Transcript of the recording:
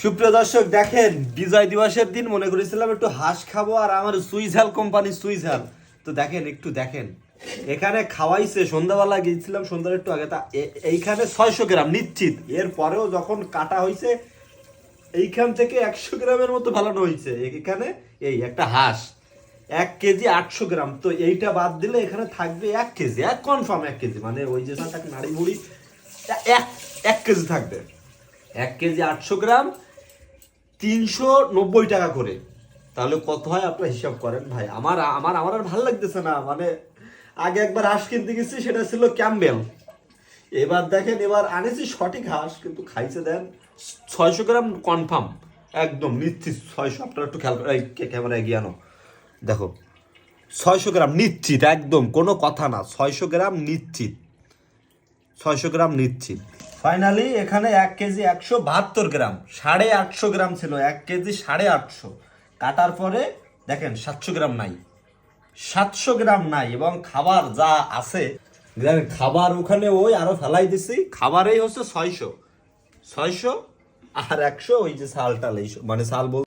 সুপ্রিয় দর্শক দেখেন, বিজয় দিবসের দিন মনে করেছিলাম একটু হাঁস খাবো আর আমার সুইঝাল কোম্পানি সুইঝাল। তো দেখেন একটু দেখেন, এখানে খাওয়াইছে সন্ধ্যাবেলা গিয়েছিলাম, সন্ধ্যার একটু আগে। তা এইখানে 600 গ্রাম নিশ্চিত। এর পরেও যখন কাটা হয়েছে এইখান থেকে 100 গ্রামের মতো ফালানো হয়েছে। এখানে এই একটা হাঁস 1 কেজি 800 গ্রাম। তো এইটা বাদ দিলে এখানে থাকবে 1 কেজি, এক কনফার্ম 1 কেজি, মানে ওই যে নাড়ি মুড়ি এক 1 কেজি থাকবে। 1 কেজি 800 গ্রাম 390 টাকা করে। তাহলে কত হয় আপনার হিসাব করেন ভাই। আমার আমার আমার আর ভালো লাগতেছে না। মানে আগে একবার হাঁস কিনতে গেছি, সেটা ছিল ক্যাম্বেল। এবার দেখেন, এবার আনেছি সঠিক হাঁস, কিন্তু খাইছে দেন 600 গ্রাম কনফার্ম, একদম নিশ্চিত 600। আপনারা একটু খেয়াল করে ক্যামেরায় গিয়ে আনো, দেখো 600 গ্রাম নিশ্চিত, একদম কোনো কথা না। 600 গ্রাম নিশ্চিত, 600 গ্রাম নিশ্চিত। ফাইনালি এখানে 1 কেজি 172 গ্রাম, 850 গ্রাম ছিল। 1 কেজি 850 কাটার পরে দেখেন 700 গ্রাম নাই, 700 গ্রাম নাই। এবং খাবার যা আছে, দেখেন খাবার ওখানে ওই আরো ফেলাই দিছি। খাবারেই হচ্ছে 600 আর 100 ওই যে সাল টাল, মানে সাল বল